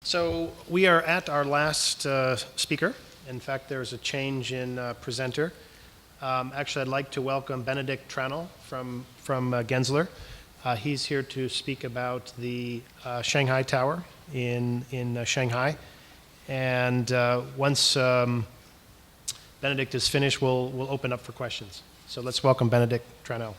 So we are at our last speaker. In fact, there's a change in presenter. Actually, I'd like to welcome Benedict Tranel from Gensler. He's here to speak about the Shanghai Tower in Shanghai. And once Benedict is finished, we'll open up for questions. So let's welcome Benedict Tranel.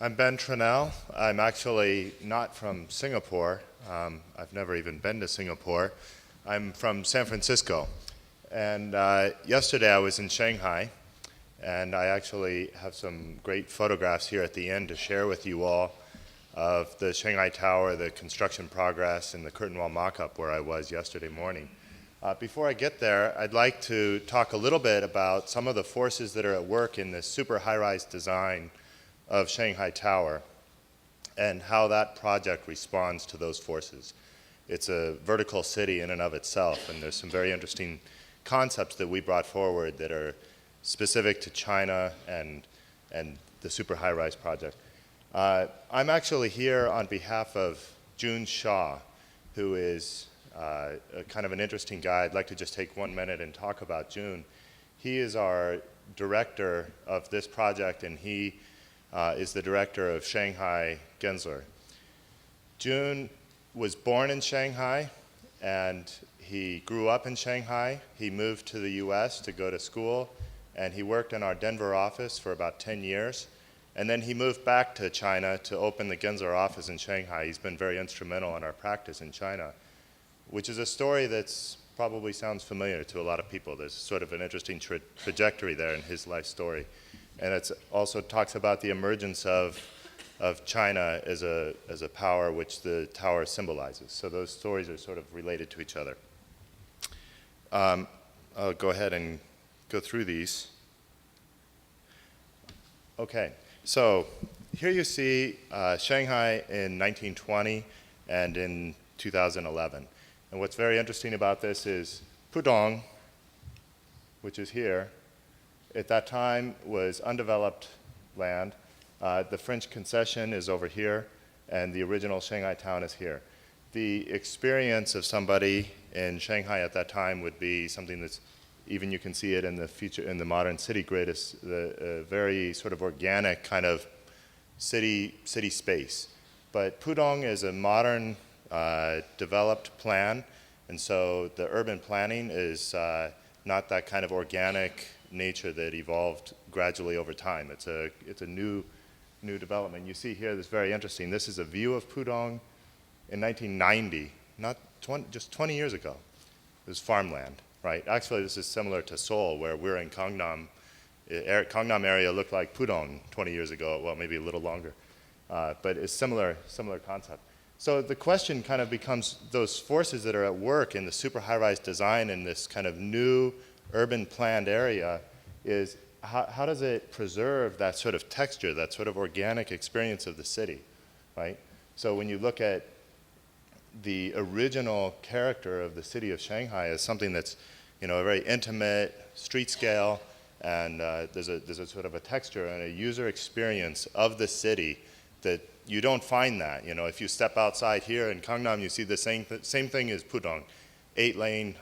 I'm Ben Tranel. I'm actually not from Singapore. I've never even been to Singapore. I'm from San Francisco. And yesterday I was in Shanghai, and I actually have some great photographs here at the end to share with you all of the Shanghai Tower, the construction progress, and the curtain wall mock-up where I was yesterday morning. Before I get there, I'd like to talk a little bit about some of the forces that are at work in this super high-rise design of Shanghai Tower and how that project responds to those forces. It's a vertical city in and of itself, and there's some very interesting concepts that we brought forward that are specific to China and the super high-rise project. I'm actually here on behalf of Jun Shaw, who is kind of an interesting guy. I'd like to just take 1 minute and talk about Jun. He is our director of this project, and he is the director of Shanghai Gensler. Jun was born in Shanghai, and he grew up in Shanghai. He moved to the US to go to school, and he worked in our Denver office for about 10 years. And then he moved back to China to open the Gensler office in Shanghai. He's been very instrumental in our practice in China, which is a story that's probably sounds familiar to a lot of people. There's sort of an interesting trajectory there in his life story. And it also talks about the emergence of China as a power which the tower symbolizes. So those stories are sort of related to each other. I'll go ahead and go through these. Okay, so here you see Shanghai in 1920 and in 2011. And what's very interesting about this is Pudong, which is here, at that time was undeveloped land. The French concession is over here, and the original Shanghai town is here. The experience of somebody in Shanghai at that time would be something that's, even you can see it in the future, in the modern city grid, is the very sort of organic kind of city space. But Pudong is a modern developed plan, and so the urban planning is not that kind of organic nature that evolved gradually over time. It's a new development. You see here, this is very interesting. This is a view of Pudong in 1990, just 20 years ago. It was farmland, right? Actually, this is similar to Seoul, where we're in Gangnam. Gangnam area looked like Pudong 20 years ago, well, maybe a little longer. But it's similar concept. So the question kind of becomes those forces that are at work in the super high-rise design in this kind of new urban planned area is how does it preserve that sort of texture, that sort of organic experience of the city, right? So when you look at the original character of the city of Shanghai as something that's, a very intimate, street scale, and there's a sort of a texture and a user experience of the city that you don't find that. If you step outside here in Gangnam, you see the same thing as Pudong, 8-lane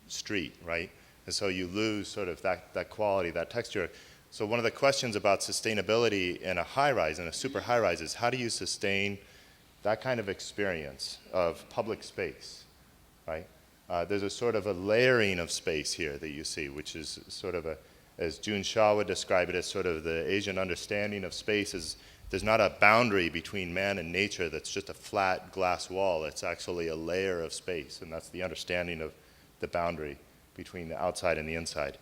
street, right? And so you lose sort of that quality, that texture. So one of the questions about sustainability in a high-rise, in a super high-rise, is how do you sustain that kind of experience of public space, right? There's a sort of a layering of space here that you see, which is sort of as Jun Shaw would describe it, as sort of the Asian understanding of space is there's not a boundary between man and nature that's just a flat glass wall. It's actually a layer of space, and that's the understanding of the boundary between the outside and the inside.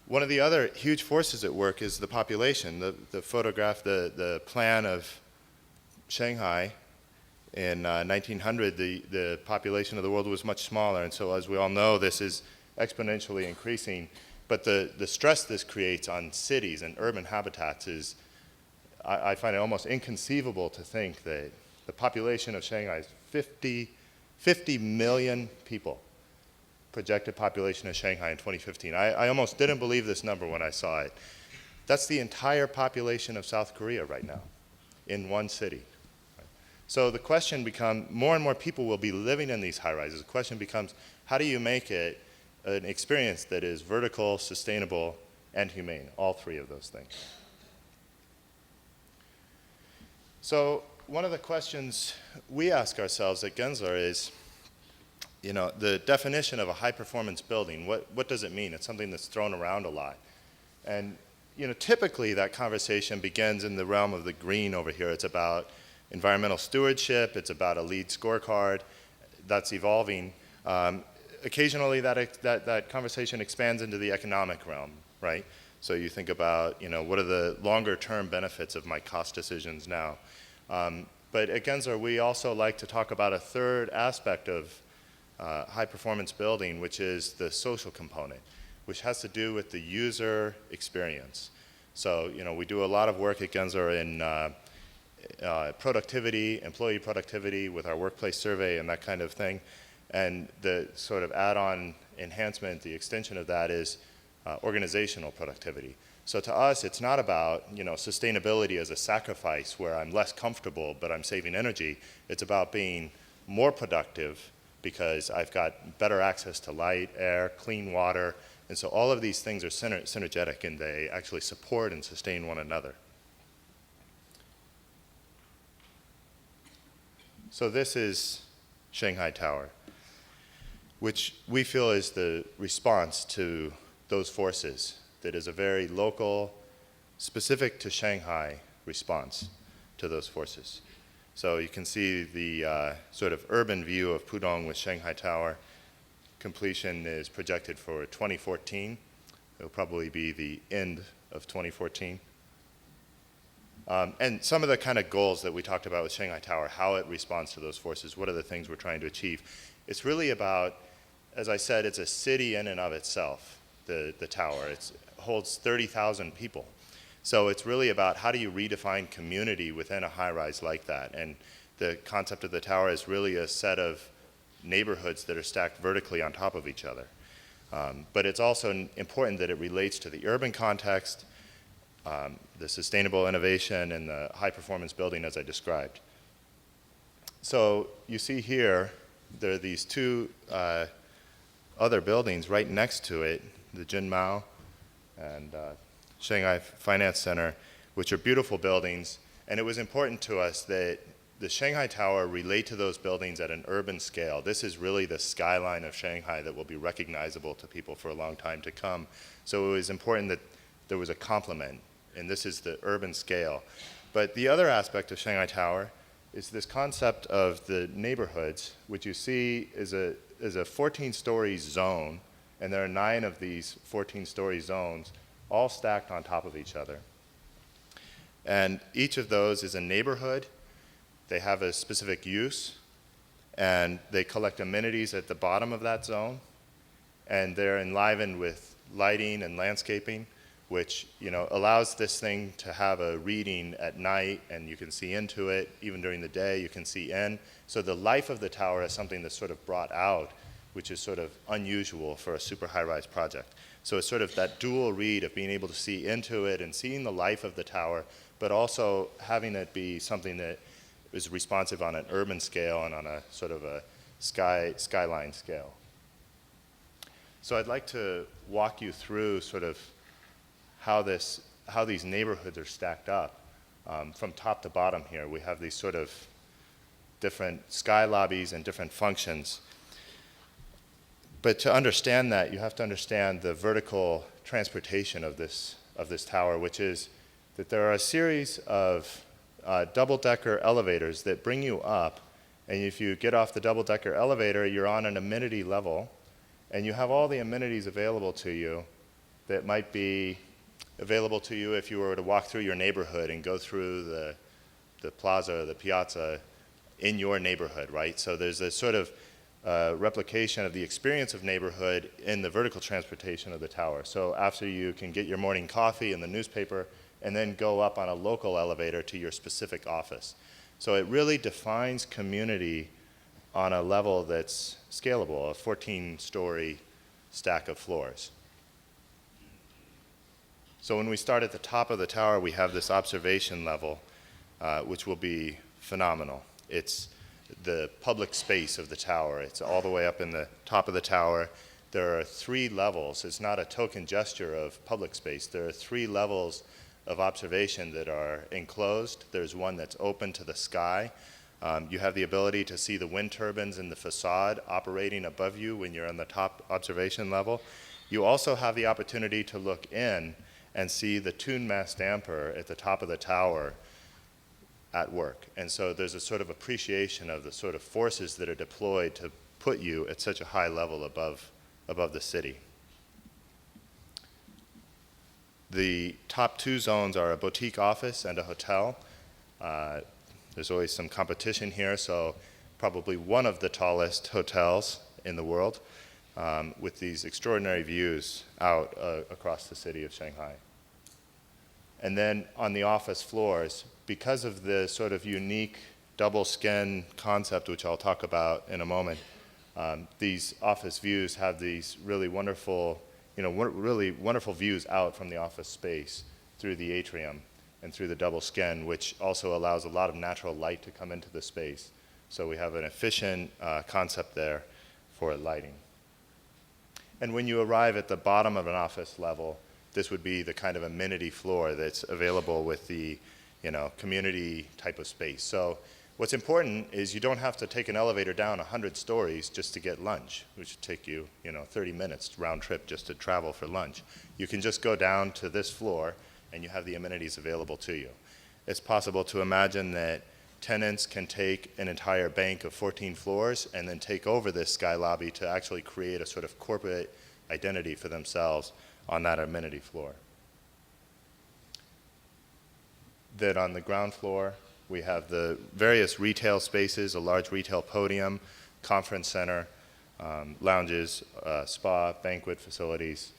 One of the other huge forces at work is the population. The photograph, the plan of Shanghai in 1900, the population of the world was much smaller, and so as we all know, this is exponentially increasing. But the stress this creates on cities and urban habitats is, I find it almost inconceivable to think that the population of Shanghai is 50 million people. Projected population of Shanghai in 2015. I almost didn't believe this number when I saw it. That's the entire population of South Korea right now. in one city. So the question becomes, more and more people will be living in these high-rises. The question becomes, how do you make it an experience that is vertical, sustainable, and humane, all three of those things? So one of the questions we ask ourselves at Gensler is, the definition of a high-performance building, what does it mean? It's something that's thrown around a lot. And typically that conversation begins in the realm of the green over here. It's about environmental stewardship, it's about a LEED scorecard that's evolving. Occasionally that conversation expands into the economic realm, right? So you think about, what are the longer term benefits of my cost decisions now? But at Gensler, we also like to talk about a third aspect of high performance building, which is the social component, which has to do with the user experience. So, we do a lot of work at Gensler in productivity, employee productivity with our workplace survey and that kind of thing. And the sort of add-on enhancement, the extension of that is organizational productivity. So to us, it's not about, sustainability as a sacrifice where I'm less comfortable but I'm saving energy. It's about being more productive because I've got better access to light, air, clean water. And so all of these things are synergetic and they actually support and sustain one another. So this is Shanghai Tower, which we feel is the response to those forces. That is a very local, specific to Shanghai response to those forces. So you can see the sort of urban view of Pudong with Shanghai Tower. Completion is projected for 2014. It'll probably be the end of 2014. And some of the kind of goals that we talked about with Shanghai Tower, how it responds to those forces, what are the things we're trying to achieve. It's really about, as I said, it's a city in and of itself, the tower. It holds 30,000 people. So it's really about how do you redefine community within a high-rise like that. And the concept of the tower is really a set of neighborhoods that are stacked vertically on top of each other. But it's also important that it relates to the urban context, the sustainable innovation, and the high-performance building as I described. So you see here, there are these two other buildings right next to it, the Jinmao and Shanghai Finance Center, which are beautiful buildings. And it was important to us that the Shanghai Tower relate to those buildings at an urban scale. This is really the skyline of Shanghai that will be recognizable to people for a long time to come. So it was important that there was a complement, and this is the urban scale. But the other aspect of Shanghai Tower is this concept of the neighborhoods, which you see is a 14-story zone, and there are 9 of these 14-story zones, all stacked on top of each other. And each of those is a neighborhood. They have a specific use, and they collect amenities at the bottom of that zone, and they're enlivened with lighting and landscaping, which allows this thing to have a reading at night, and you can see into it. Even during the day, you can see in. So the life of the tower is something that's sort of brought out, which is sort of unusual for a super high-rise project. So it's sort of that dual read of being able to see into it and seeing the life of the tower, but also having it be something that is responsive on an urban scale and on a sort of a skyline scale. So I'd like to walk you through sort of how these neighborhoods are stacked up from top to bottom here. We have these sort of different sky lobbies and different functions. But to understand that, you have to understand the vertical transportation of this tower, which is that there are a series of double-decker elevators that bring you up, and if you get off the double-decker elevator, you're on an amenity level, and you have all the amenities available to you that might be available to you if you were to walk through your neighborhood and go through the plaza, the piazza in your neighborhood, right? So there's a sort of replication of the experience of neighborhood in the vertical transportation of the tower. So after you can get your morning coffee and the newspaper, and then go up on a local elevator to your specific office. So it really defines community on a level that's scalable, a 14-story stack of floors. So when we start at the top of the tower, we have this observation level. which will be phenomenal. It's the public space of the tower. It's all the way up in the top of the tower. There are 3 levels. It's not a token gesture of public space. There are 3 levels of observation that are enclosed. There's one that's open to the sky. You have the ability to see the wind turbines in the facade operating above you when you're on the top observation level. You also have the opportunity to look in and see the tune mast damper at the top of the tower at work. And so there's a sort of appreciation of the sort of forces that are deployed to put you at such a high level above the city. The top 2 zones are a boutique office and a hotel. There's always some competition here, so probably one of the tallest hotels in the world, with these extraordinary views out across the city of Shanghai. And then on the office floors, because of the sort of unique double skin concept, which I'll talk about in a moment, these office views have these really wonderful, really wonderful views out from the office space through the atrium and through the double skin, which also allows a lot of natural light to come into the space. So we have an efficient concept there for lighting. And when you arrive at the bottom of an office level, this would be the kind of amenity floor that's available with the community type of space. So what's important is you don't have to take an elevator down 100 stories just to get lunch, which would take you 30 minutes round trip just to travel for lunch. You can just go down to this floor and you have the amenities available to you. It's possible to imagine that tenants can take an entire bank of 14 floors and then take over this sky lobby to actually create a sort of corporate identity for themselves on that amenity floor. Then on the ground floor, we have the various retail spaces, a large retail podium, conference center, lounges, spa, banquet facilities,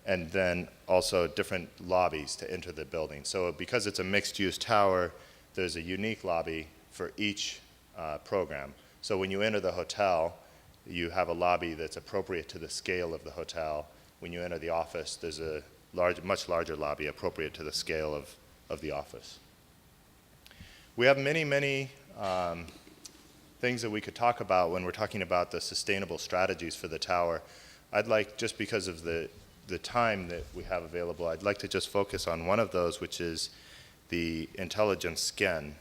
and then also different lobbies to enter the building. So because it's a mixed-use tower, there's a unique lobby for each program. So when you enter the hotel, you have a lobby that's appropriate to the scale of the hotel. When you enter the office, there's a much larger lobby appropriate to the scale of the office. We have many, many things that we could talk about when we're talking about the sustainable strategies for the tower. I'd like, just because of the time that we have available, I'd like to just focus on one of those, which is the intelligent skin.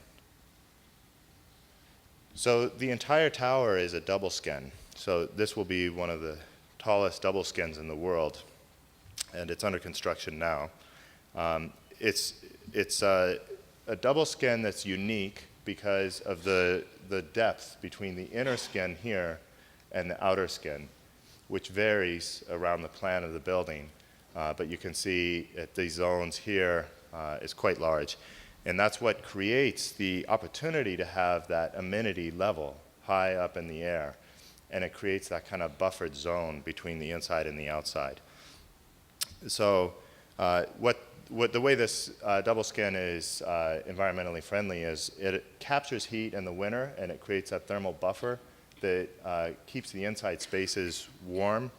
So the entire tower is a double skin. So this will be one of the tallest double skins in the world, and it's under construction now. It's a double skin that's unique because of the depth between the inner skin here and the outer skin, which varies around the plan of the building. But you can see at these zones here is quite large. And that's what creates the opportunity to have that amenity level high up in the air. And it creates that kind of buffered zone between the inside and the outside. So the way this double skin is environmentally friendly is it captures heat in the winter and it creates that thermal buffer that keeps the inside spaces warm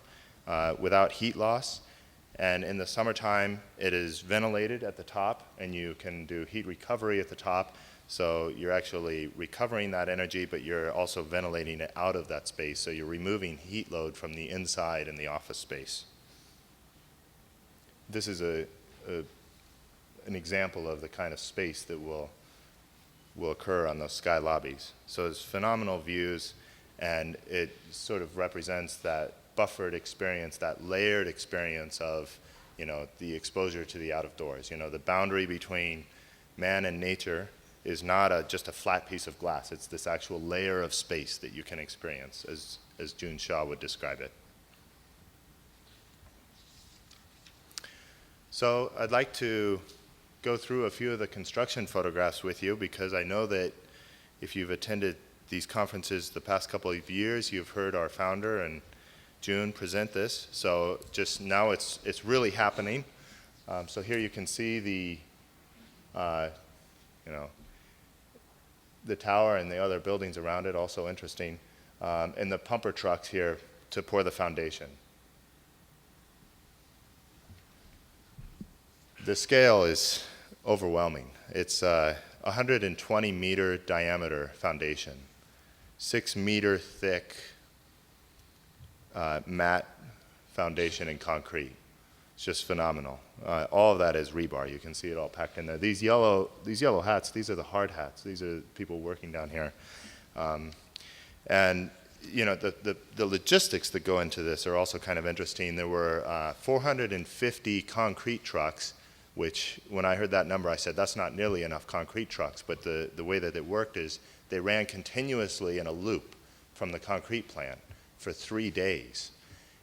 without heat loss. And in the summertime, it is ventilated at the top, and you can do heat recovery at the top. So you're actually recovering that energy, but you're also ventilating it out of that space. So you're removing heat load from the inside in the office space. This is an example of the kind of space that will occur on those sky lobbies. So it's phenomenal views, and it sort of represents that buffered experience, that layered experience of, the exposure to the out of doors. The boundary between man and nature is not just a flat piece of glass. It's this actual layer of space that you can experience, as Jun Shaw would describe it. So I'd like to go through a few of the construction photographs with you, because I know that if you've attended these conferences the past couple of years, you've heard our founder and June present this. So just now it's really happening. So here you can see the tower and the other buildings around it, also interesting, and the pumper trucks here to pour the foundation. The scale is overwhelming. It's a 120-meter diameter foundation, 6-meter thick matte foundation in concrete. It's just phenomenal. All of that is rebar. You can see it all packed in there. These yellow hats, these are the hard hats. These are people working down here. And you know, the logistics that go into this are also kind of interesting. There were 450 concrete trucks, which when I heard that number, I said, that's not nearly enough concrete trucks. But the way that it worked is they ran continuously in a loop from the concrete plant for 3 days.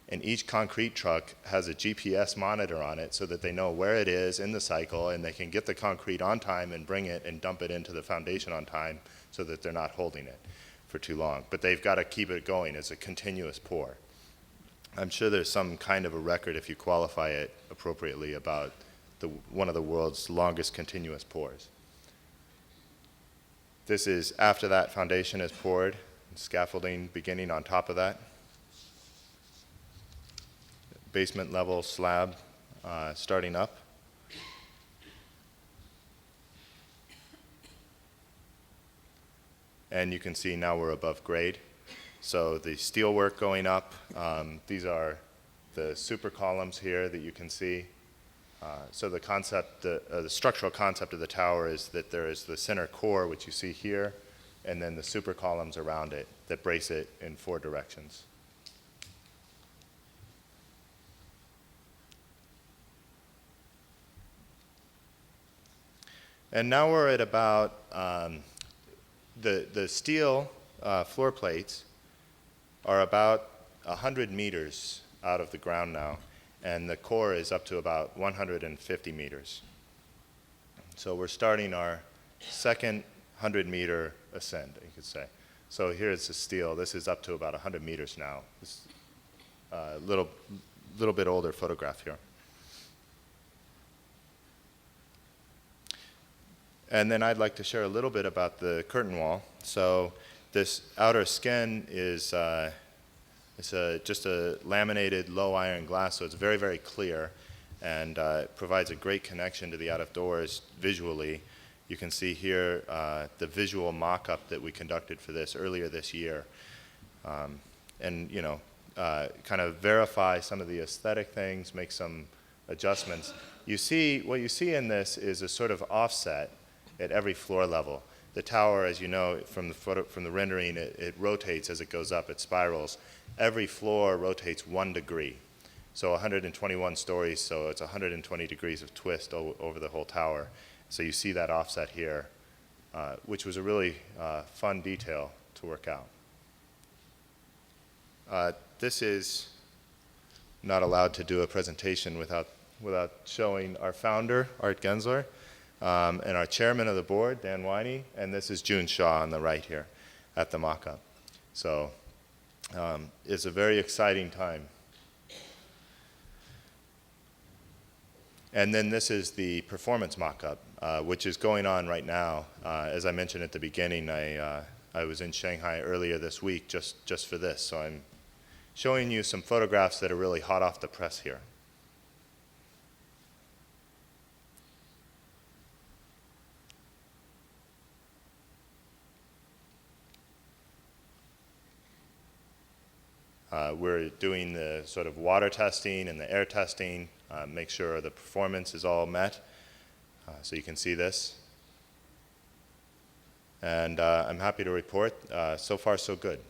And each concrete truck has a GPS monitor on it so that they know where it is in the cycle, and they can get the concrete on time and bring it and dump it into the foundation on time so that they're not holding it for too long. But they've got to keep it going as a continuous pour. I'm sure there's some kind of a record, if you qualify it appropriately, about one of the world's longest continuous pours. This is after that foundation is poured, scaffolding beginning on top of that. Basement level slab starting up. And you can see now we're above grade. So the steel work going up, these are the super columns here that you can see. So the concept, the structural concept of the tower is that there is the center core, which you see here, and then the super columns around it that brace it in 4 directions. And now we're at about the steel floor plates are about 100 meters out of the ground now, and the core is up to about 150 meters. So we're starting our second 100-meter ascent, you could say. So here's the steel. This is up to about 100 meters now. This little bit older photograph here. And then I'd like to share a little bit about the curtain wall. So this outer skin is just a laminated low iron glass, so it's very, very clear, and provides a great connection to the out of doors visually. You can see here the visual mock-up that we conducted for this earlier this year, and you know, kind of verify some of the aesthetic things, make some adjustments. What you see in this is a sort of offset at every floor level. The tower, as you know from the rendering, it rotates as it goes up, it spirals. Every floor rotates 1 degree. So 121 stories, so it's 120 degrees of twist over the whole tower. So you see that offset here, which was a really fun detail to work out. This is not allowed to do a presentation without showing our founder, Art Gensler, and our chairman of the board, Dan Winey, and this is June Shaw on the right here at the mock-up. So it's a very exciting time. And then this is the performance mock-up, which is going on right now. As I mentioned at the beginning, I was in Shanghai earlier this week just for this, so I'm showing you some photographs that are really hot off the press here. We're doing the sort of water testing and the air testing, make sure the performance is all met. So you can see this. And I'm happy to report, so far so good.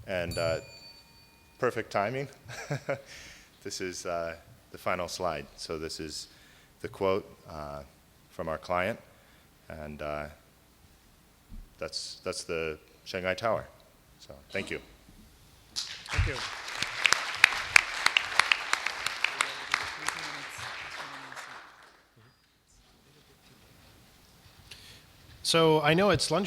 And perfect timing. This is the final slide. So this is the quote from our client. And that's the Shanghai Tower. So thank you. Thank you. So I know it's lunch.